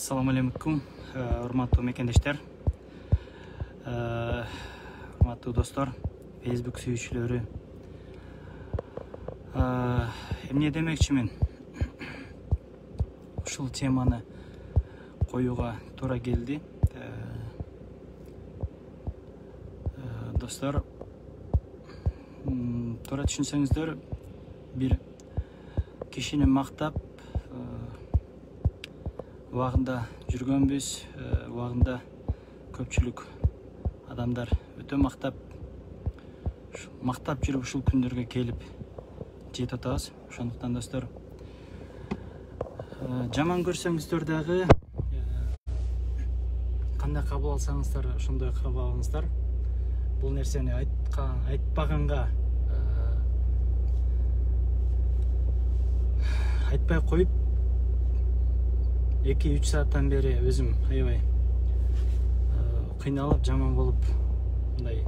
Assalamu alaikum, урматтуу мекендештер, урматтуу достор, Facebook сүйүүчүлөрү. Эмне демекчимин? Ушул теманы коюуга туура келди. Достор, туура түшүнсөңүздөр, бир кишини мактап убагында жүргөнбүз, убагында көпчүлүк адамдар өтө мактап жүрүп ушул күндөргө келип жетип атабыз. Ошондуктан достор, жаман көрсөңүздөр дагы кандай кабыл алсаңыздар, ошондой кабыл алыңыздар. Бул нерсени айтпаганга айтпай коюп 2-3 сааттан бери өзүм аябай кыйналып, жаман болуп, мындай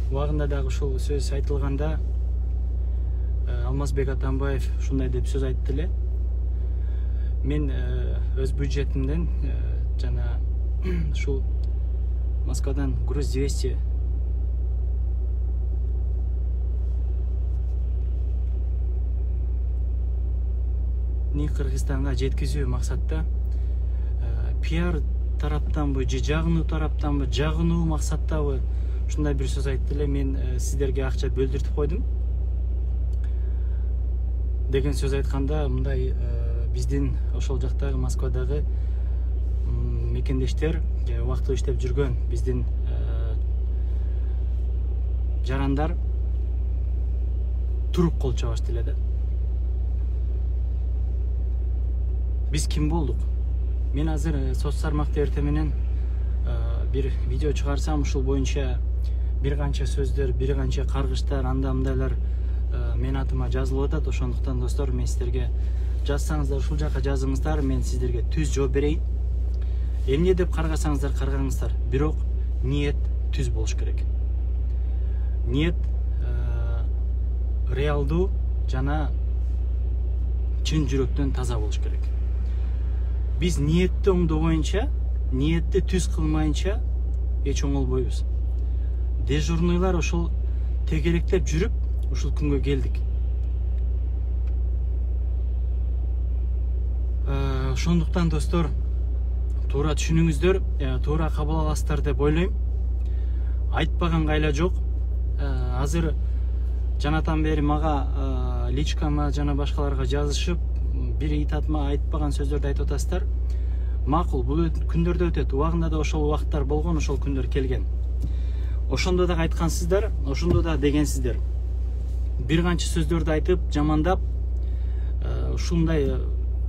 убагында дагы ушул сөз айтылганда Алмазбек Атамбаев ушундай деп сөз айтты эле. Мен өз бюджетимден жана ушул Москвадан Груз-200 Кыргызстанга жеткизүү максатта пиар тараптанбы же жагынуу тараптанбы, жагынуу максаттабы ушундай бир сөз айтты эле. Мен сиздерге акча бөлдүртүп койдум деген сөз айтканда, мындай биздин ошол жактагы Москвадагы мекендештер, убактылуу иштеп жүргөн биздин жарандар туруп кол чабышты эле да. Биз ким болдук? Мен азыр соц тармакта эртең менен бир видео чыгарсам, ушул боюнча бир канча сөздөр, бир канча каргыштар, анда мындайлар мен атыма жазылып атат. Ошондуктан достор, мен сиздерге жазсаңыздар, ушул жака жазыңыздар, мен сиздерге түз жооп берейин. Эмне деп каргасаңыздар каргаңыздар, бирок ниет түз болуш керек. Ниет реалдуу жана чын жүрөктөн таза болуш керек. Биз ниетти оңдобойнча, ниетти түз кылмайынча эч оңолбойбуз. Дежурныйлар ошол тегеректеп жүрүп, ушул күнгө келдик. Ошондуктан достор, туура түшүнүңүздөр, туура кабыл аласыздар деп ойлойм. Айтпаганга айла жок. Азыр жанатан бери мага личкама жана башкаларга жазышып, бир итатма айтпаган сөздөрдү айтып атасыздар. Макул, бул күндөрдө өтөт. Убагында да ошол убакыттар болгон, ошол күндөр келген. Ошондо да айткансыздар, ошондо да дегенсиздер. Бир канча сөздөрдү айтып, жамандап, ушундай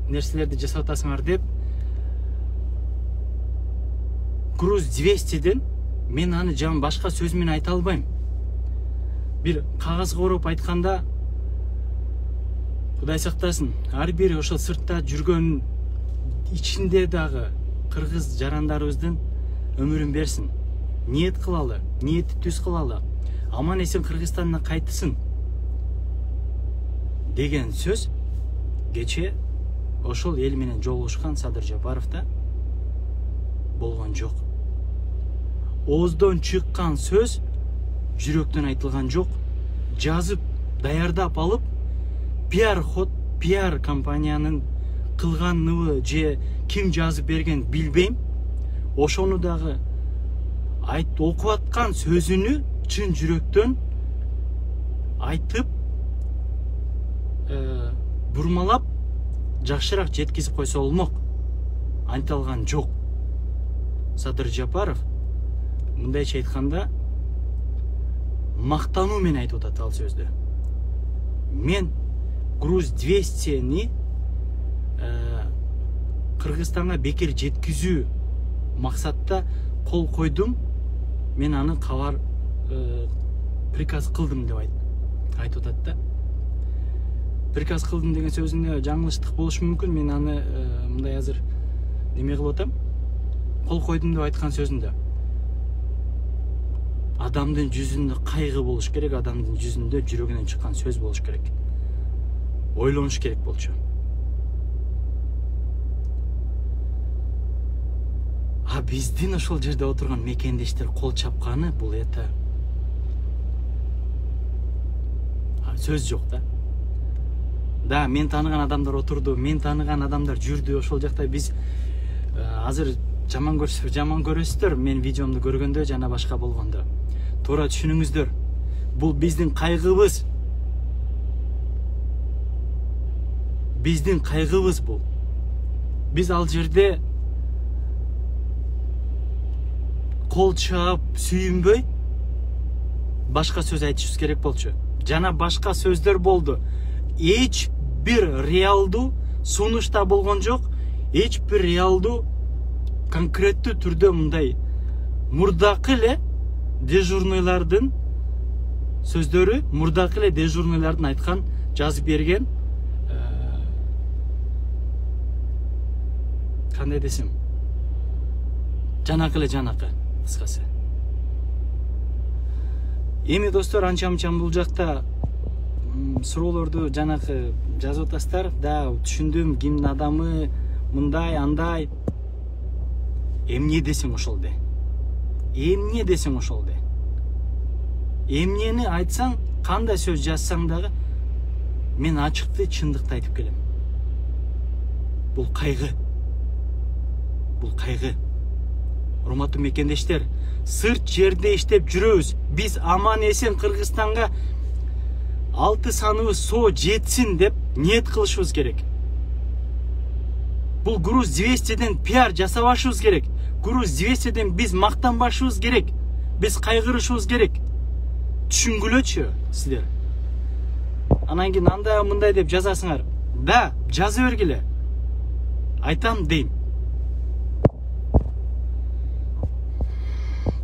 нерселерди жасап атасыңар деп. Груз-200ден мен аны жан башка сөз менен айта албайм. Бир кагазга ороп айтканда, Кудай сактасын, ар бир ошол сыртта жүргөн ичинде дагы кыргыз жарандарыбыздын өмүрүн берсин. Ниет кылалы, ниетти түз кылалы. Аман эсен Кыргызстанына кайтсын деген сөз кече ошол эл менен жолугушкан Садыр Жапаровда болгон жок. Ооздон чыккан сөз жүрөктөн айтылган жок. Жазып, даярдап алып, пиар компаниянын кылганыбы же ким жазып берген билбейм. Ошону дагы окуп аткан сөзүнү чын жүрөктөн айтып, бурмалап, жакшыраак жеткизип койсо болмок. Айтылган жок. Садыр Жапаров мындайча айтканда мактануу менен айтып атат ал сөздү. Мен Груз-200-ни Кыргызстанга бекер жеткизүү максатта кол койдум. Мен аны кабар приказ кылдым деп айтып атат да. Приказ кылдым деген сөзүндө жаңылыштык болушу мүмкүн. Мен аны мындай азыр неме кылып атам. Кол койдум деп айткан сөзүндө адамдын жүзүндө кайгы болуш керек, адамдын жүзүндө жүрөгүнөн чыккан сөз болуш керек. Ойлонуш керек болчу. А биздин ошол жерде отурган мекендештер кол чапканы бул это сөз жок да. Да, мен тааныган адамдар отурду, мен тааныган адамдар жүрдү ошол жакта. Биз азыр жаман көрөсүздөр мен видеомду көргөндө жана башка болгондо. Туура түшүнүңүздөр. Бул биздин кайгыбыз. Биздин кайгыбыз бул. Биз ал жерде кол чаап сүйүнбөй башка сөз айтышыбыз керек болчу. Жана башка сөздөр болду. Эч бир реалдуу сунушта болгон жок. Эч бир реалдуу конкреттүү түрдө мындай мурдакы эле дежурныйлардын сөздөрү, мурдакы эле дежурныйлардын айткан, жазып берген кандай десем, жанакы эле жанакы, кыскасы. Эми достор, анча-мынча бул жакта суроолорду жанакы жазып атасыздар. Да, түшүндүм, кимдин адамы мындай, андай. Эмне десең ошол де. Эмне десең ошол де. Эмнени айтсаң, кандай сөз жазсаң дагы, мен ачыкты, чындыкты айтып келем. Бул кайгы. Бул кайгы. Урматтуу мекендештер, сырт жерде иштеп жүрөбүз. Биз аман эсен Кыргызстанга 6 саныбыз со жетсин деп ниет кылышыбыз керек. Бул Груз 200'ден пиар жасабашыбыз керек. Груз 200'ден биз мактанбашыбыз керек. Биз кайгырышыбыз керек. Түшүнгүлөчү сиздер. Анан кийин андай мындай деп жазасыңар. Да, жаза бергиле. Айтам дейм.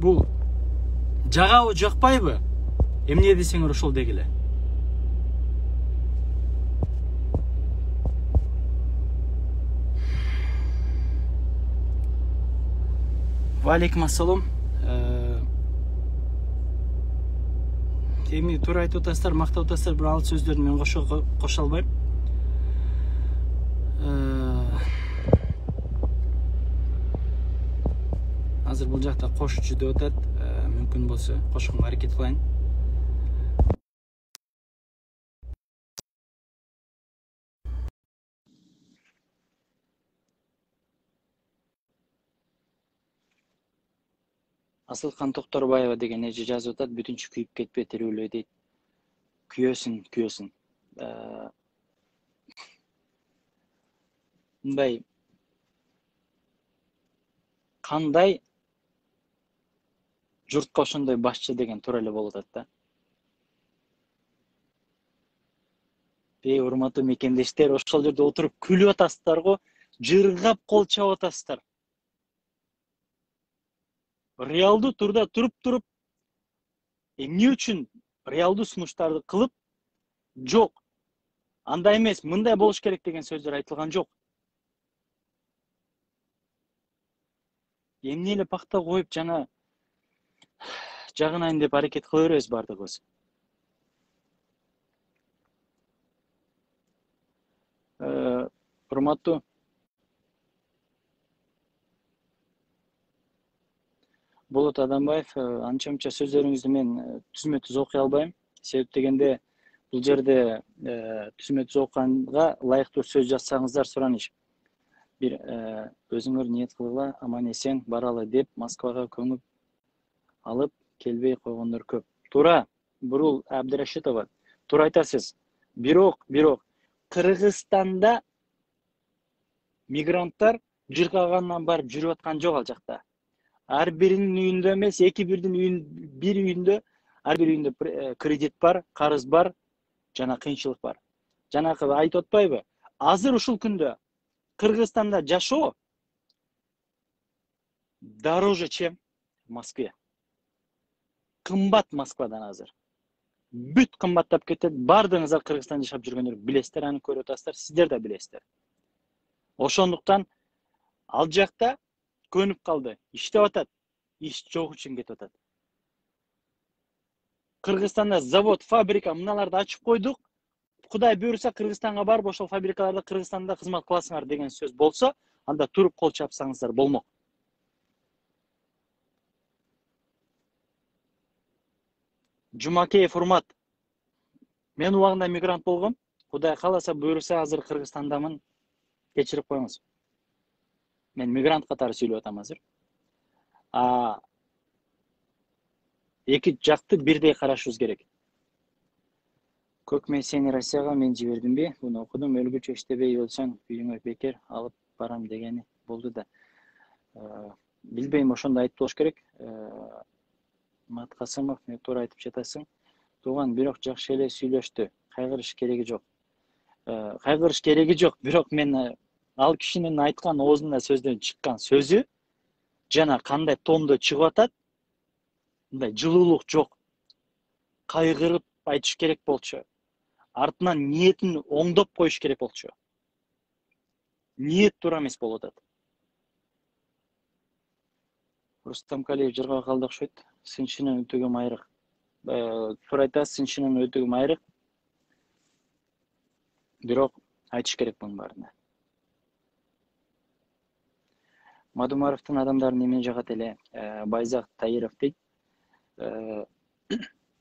Бул жагабы, жакпайбы? Эмне десеңер ошол дегиле. Валейкум ассалам. Эми туура айтып атасыздар, мактап атасыздар, бир ал сөздөрдү мен кошо албайм. Азыр бул жакта кош жүдөп атат. Мүмкүн болсо кошконго аракет кылайын. Асылкан Токторбаева деген эже жазып атат, бүтүнчө күйүп кетпе, тирүүлөй дейт. Күйөсүн, күйөсүн. Мындай кандай журтка ошондой башчы деген туура эле болуп атат да. Урматтуу мекендештер, ошол жерде отуруп күлүп атасыздар го, жыргап кол чаап атасыздар. Реалдуу турда туруп эмне үчүн реалдуу сунуштарды кылып, жок, андай эмес, мындай болуш керек деген сөздөр айтылган жок. Эмне эле пакта коюп жана жагынайын деп аракет кыла беребиз бардыгыбыз. Урматтуу Болот Адамбаев, анча-мынча сөздөрүңүздү мен түзмө-түз окуй албайм. Себеп дегенде бул жерде түзмө-түз окуганга ылайыктуу сөз жазсаңыздар сураныш. Бир өзүңөр ниет кылгыла, аман эсен баралы деп Москвага көңүп алып келбей койгондор көп. Туура, Бурул Абдырашитова, туура айтасыз. Бирок Кыргызстанда мигранттар жыргагандан барып жүрүп аткан жок ал жакта. Ар биринин үйүндө эмес, бир үйүндө, ар бир үйүндө кредит бар, карыз бар, жана кыйынчылык бар. Жанакы айтып атпайбы? Азыр ушул күндө Кыргызстанда жашоо дороже, чем в Москве. Кымбат Москвадан азыр. Бүт кымбаттап кетет. Бардыгыңыздар Кыргызстанда жашап жүргөндөр билесиздер, аны көрүп атасыздар, сиздер да билесиздер. Ошондуктан ал жакта көнүп калды. Иштеп атат. Иш жок үчүн кетип атат. Кыргызстанда завод, фабрика мыналарды ачып койдук. Кудай буйруса Кыргызстанга барып ошол фабрикаларда Кыргызстанда кызмат кыласыңар деген сөз болсо, анда туруп кол чапсаңыздар болмок. Жумакеев Урмат. Мен убагында мигрант болгом. Кудай кааласа, буйруса азыр Кыргызстандамын. Кечирип коюңуз. Мен мигрант катары сүйлөп атам азыр. Эки жакты бирдей карашыбыз керек. Көкмей сени Россияга мен жибердимби? Буну окудум. Өлгүчө иштебей өлсөң үйүңө бекер алып барам дегени болду да. Билбейм, ошондо айтып болуш керек. Мат Касымов, мен туура айтып жатасың. Тууган, бирок жакшы эле сүйлөштү. Кайгырыш кереги жок. Кайгырыш кереги жок, бирок мен ал кишинин айткан оозунда сөздөн чыккан сөзү жана кандай тондо чыгып атат, мындай жылуулук жок. Кайгырып айтыш керек болчу. Артынан ниетин оңдоп коюш керек болчу. Ниет туура эмес болуп атат. Рустам Калиев жырга калды окшойт. Сынчынын өтөгөм айрык. Туура айтасыз, сынчынын өтөгөм айрык. Бирок айтыш керек мунун баарына. Мадумаровдун адамдарын эмне жагат эле? Байзак Таиров дейт.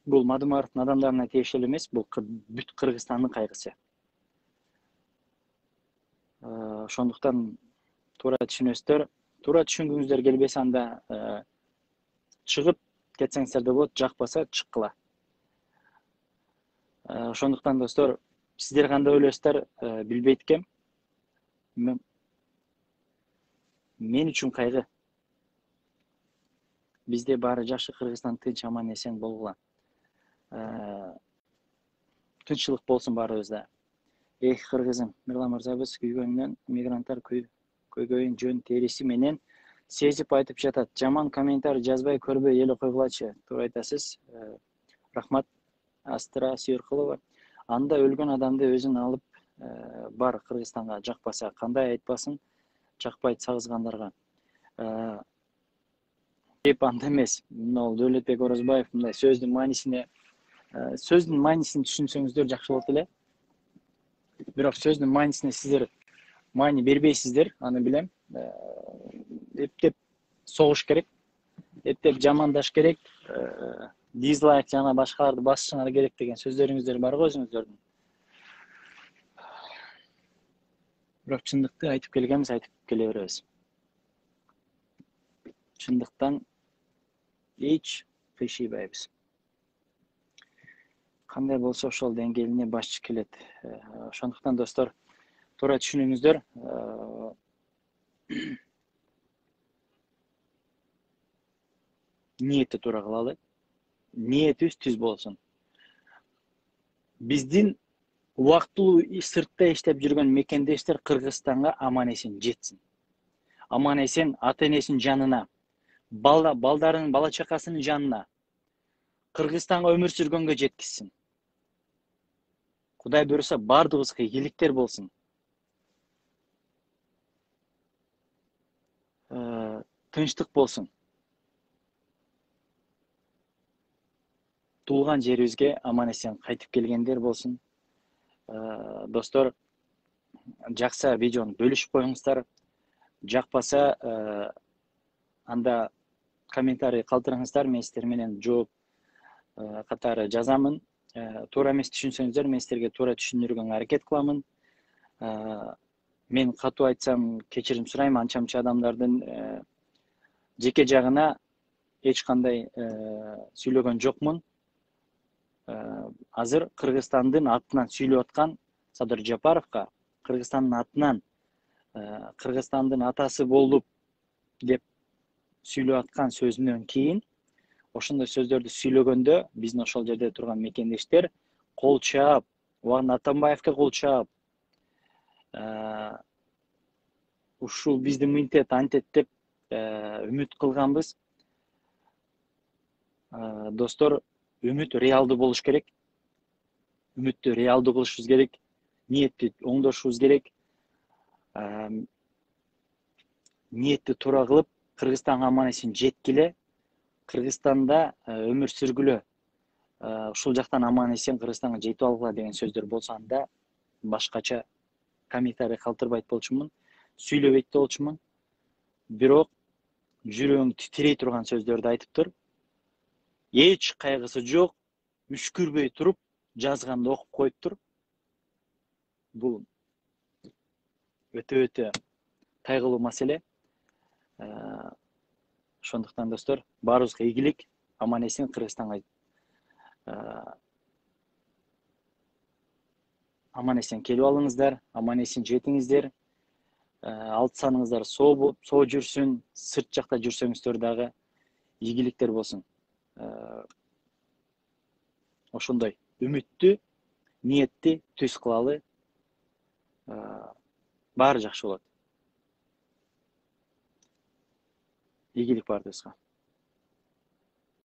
Бул Мадумаровдун адамдарына тиешелүү эмес, бул бүт Кыргызстандын кайгысы. Ошондуктан туура түшүнөсүздөр. Туура түшүнгүңүздөр келбесе, анда чыгып кетсеңиздер да болот, жакпаса чыккыла. Ошондуктан достор, сиздер кандай ойлойсуздар билбейт экем. Мен үчүн кайгы. Бизде баары жакшы, Кыргызстан тынч, аман эсен болгула. Тынччылык болсун баарыбызда. Эх, Кыргызым, Мырлан мырзабыз күйгөнүнөн мигранттар көйгөйүн жөн териси менен сезип айтып жатат. Жаман комментарий жазбай көрбөй эле койгулачы. Туура айтасыз. Рахмат, Астра Сүйөркулова. Анда өлгөн адамды өзүн алып бар Кыргызстанга, жакпаса кандай айтпасын, жакпайт сагызгандарга. Кеп анда эмес. Мына Дөөлөтбек Орозбаев мындай сөздүн маанисин түшүнсөңүздөр жакшы болот эле. Бирок сөздүн маанисине сиздер маани бербейсиздер, аны билем. Эптеп согуш керек, эптеп жамандаш керек, дизлайк жана башкаларды басышыңар керек деген сөздөрүңүздөр бар го өзүңүздөрдүн. Бирок чындыкты айтып келгенбиз, айтып келе беребиз. Чындыктан эч кыйшыйбайбыз. Кандай болсо ошол деңгээлине башчы келет. Ошондуктан достор, туура түшүнүңүздөр. Ниетти туура кылалы. Ниетибиз түз болсун. Биздин убактылуу сыртта иштеп жүргөн мекендештер Кыргызстанга аман эсен жетсин. Аман эсен ата-энесинин жанына, балдарынын, бала чакасынын жанына, Кыргызстанга өмүр сүргөнгө жеткизсин. Кудай буйруса, бардыгыбызга ийгиликтер болсун. Тынчтык болсун. Туулган жерибизге аман эсен кайтып келгендер болсун. Достор, жакса видеону бөлүшүп коюңуздар. Жакпаса, анда комментарий калтырыңыздар, мен сиздер менен жооп катары жазамын. Туура эмес түшүнсөңүздөр, мен сиздерге туура түшүндүргөнгө аракет кыламын. Мен катуу айтсам кечирим сурайм, анча-мынча адамдардын жеке жагына эч кандай сүйлөгөн жокмун. Азыр Кыргызстандын атынан сүйлөп аткан Садыр Жапаровго, Кыргызстандын атынан Кыргызстандын атасы болуп деп сүйлөп аткан сөзүнөн кийин ошондой сөздөрдү сүйлөгөндө биздин ошол жерде турган мекендештер кол чаап, Убагында Атамбаевге кол чаап, ушул биздин мынтет антет деп үмүт кылганбыз. Достор, үмүт реалдуу болуш керек. Үмүттү реалдуу кылышыбыз керек. Ниетти оңдошубуз керек. Ниетти туура кылып, Кыргызстанга аман эсен жеткиле. Кыргызстанда өмүр сүргүлө. Ушул жактан аман эсен Кыргызстанга жетип алгыла деген сөздөр болсо, анда башкача комментарий калтырбайт болчумун, сүйлөбөйт болчумун. Бирок жүрөгүң титирей турган сөздөрдү айтып тур. Эч кайгысы жок, мүшкүрбөй туруп жазганды окуп коюп туруп бул өтө кайгылуу маселе. Ошондуктан достор, баарыбызга ийгилик, аман эсен Кыргызстанга аман эсен келип алыңыздар, аман эсен жетиңиздер. Алты саныңыздар соо жүрсүн, сырт жакта жүрсөңүздөр дагы ийгиликтер болсун. Ошондой үмүттүү, ниетти түз кылалы. Баары жакшы болот. Ийгилик баарыбызга.